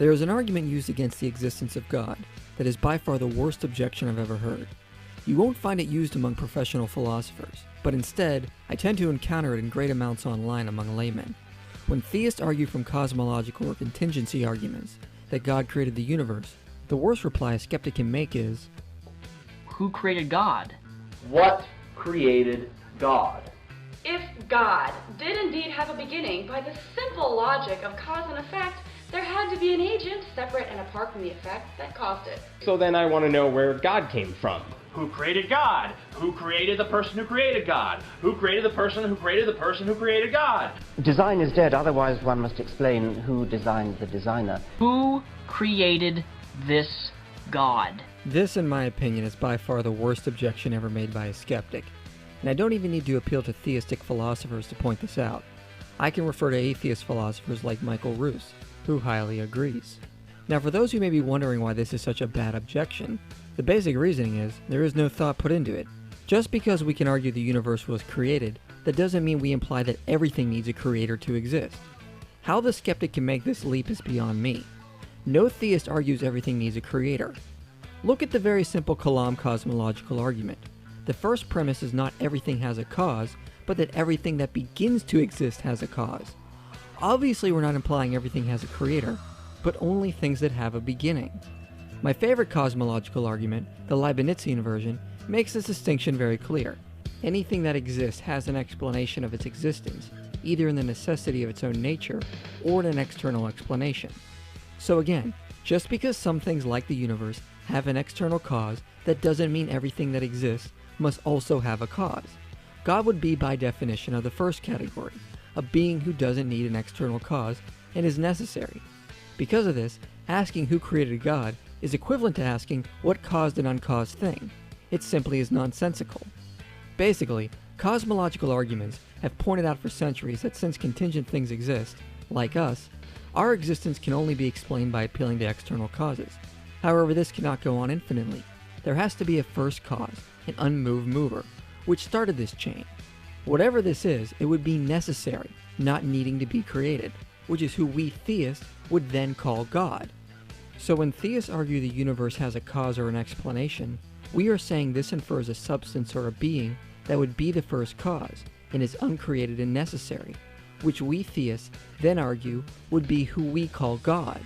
There is an argument used against the existence of God that is by far the worst objection I've ever heard. You won't find it used among professional philosophers, but instead, I tend to encounter it in great amounts online among laymen. When theists argue from cosmological or contingency arguments that God created the universe, the worst reply a skeptic can make is, who created God? What created God? If God did indeed have a beginning, by the simple logic of cause and effect, there had to be an agent separate and apart from the effect that caused it. So then I want to know where God came from. Who created God? Who created the person who created God? Who created the person who created the person who created God? Design is dead, otherwise one must explain who designed the designer. Who created this God? This, in my opinion, is by far the worst objection ever made by a skeptic. And I don't even need to appeal to theistic philosophers to point this out. I can refer to atheist philosophers like Michael Ruse, who highly agrees. Now, for those who may be wondering why this is such a bad objection, the basic reasoning is there is no thought put into it. Just because we can argue the universe was created, that doesn't mean we imply that everything needs a creator to exist. How the skeptic can make this leap is beyond me. No theist argues everything needs a creator. Look at the very simple Kalam cosmological argument. The first premise is not everything has a cause, but that everything that begins to exist has a cause. Obviously, we're not implying everything has a creator, but only things that have a beginning. My favorite cosmological argument, the Leibnizian version, makes this distinction very clear. Anything that exists has an explanation of its existence, either in the necessity of its own nature or in an external explanation. So again, just because some things like the universe have an external cause, that doesn't mean everything that exists must also have a cause. God would be by definition of the first category, a being who doesn't need an external cause and is necessary. Because of this, asking who created God is equivalent to asking what caused an uncaused thing. It simply is nonsensical. Basically, cosmological arguments have pointed out for centuries that since contingent things exist, like us, our existence can only be explained by appealing to external causes. However, this cannot go on infinitely. There has to be a first cause, an unmoved mover, which started this chain. Whatever this is, it would be necessary, not needing to be created, which is who we theists would then call God. So when theists argue the universe has a cause or an explanation, we are saying this infers a substance or a being that would be the first cause, and is uncreated and necessary, which we theists then argue would be who we call God.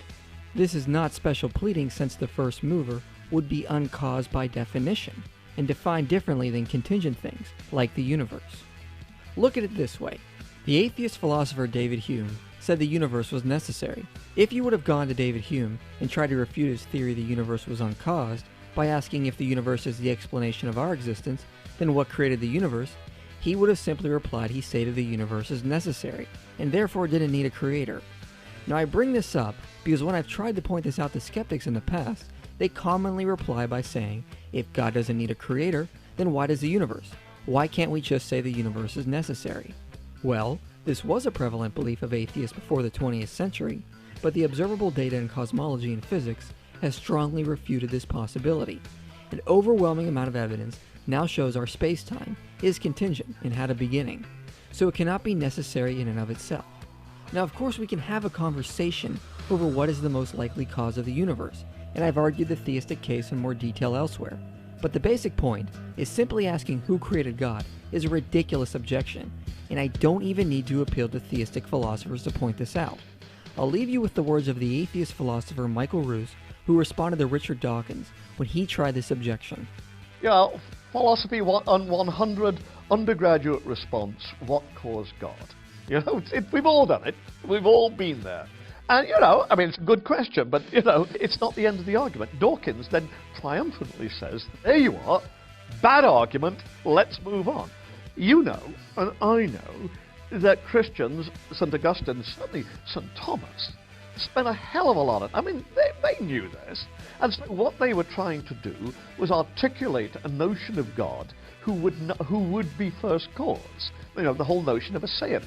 This is not special pleading, since the first mover would be uncaused by definition, and defined differently than contingent things, like the universe. Look at it this way. The atheist philosopher David Hume said the universe was necessary. If you would have gone to David Hume and tried to refute his theory the universe was uncaused by asking if the universe is the explanation of our existence, then what created the universe, he would have simply replied he stated the universe is necessary, and therefore didn't need a creator. Now I bring this up because when I've tried to point this out to skeptics in the past, they commonly reply by saying, if God doesn't need a creator, then why does the universe? Why can't we just say the universe is necessary? Well, this was a prevalent belief of atheists before the 20th century, but the observable data in cosmology and physics has strongly refuted this possibility. An overwhelming amount of evidence now shows our space-time is contingent and had a beginning, so it cannot be necessary in and of itself. Now, of course, we can have a conversation over what is the most likely cause of the universe, and I've argued the theistic case in more detail elsewhere. But the basic point is simply asking who created God is a ridiculous objection, and I don't even need to appeal to theistic philosophers to point this out. I'll leave you with the words of the atheist philosopher Michael Ruse, who responded to Richard Dawkins when he tried this objection. Yeah, philosophy 100 undergraduate response, what caused God? You know, we've all done it. We've all been there. And, you know, I mean, it's a good question, but, you know, it's not the end of the argument. Dawkins then triumphantly says, there you are, bad argument, let's move on. You know, and I know, that Christians, St. Augustine, certainly St. Thomas, spent a hell of a lot of, I mean, they knew this. And so what they were trying to do was articulate a notion of God who would be first cause. You know, the whole notion of aseity,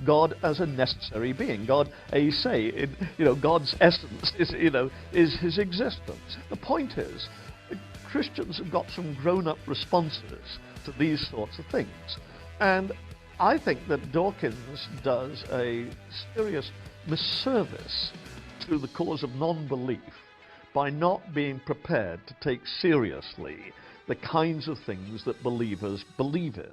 God as a necessary being, God ase, you know, God's essence is, you know, is his existence. The point is, Christians have got some grown-up responses to these sorts of things. And I think that Dawkins does a serious misservice to the cause of non-belief by not being prepared to take seriously the kinds of things that believers believe in.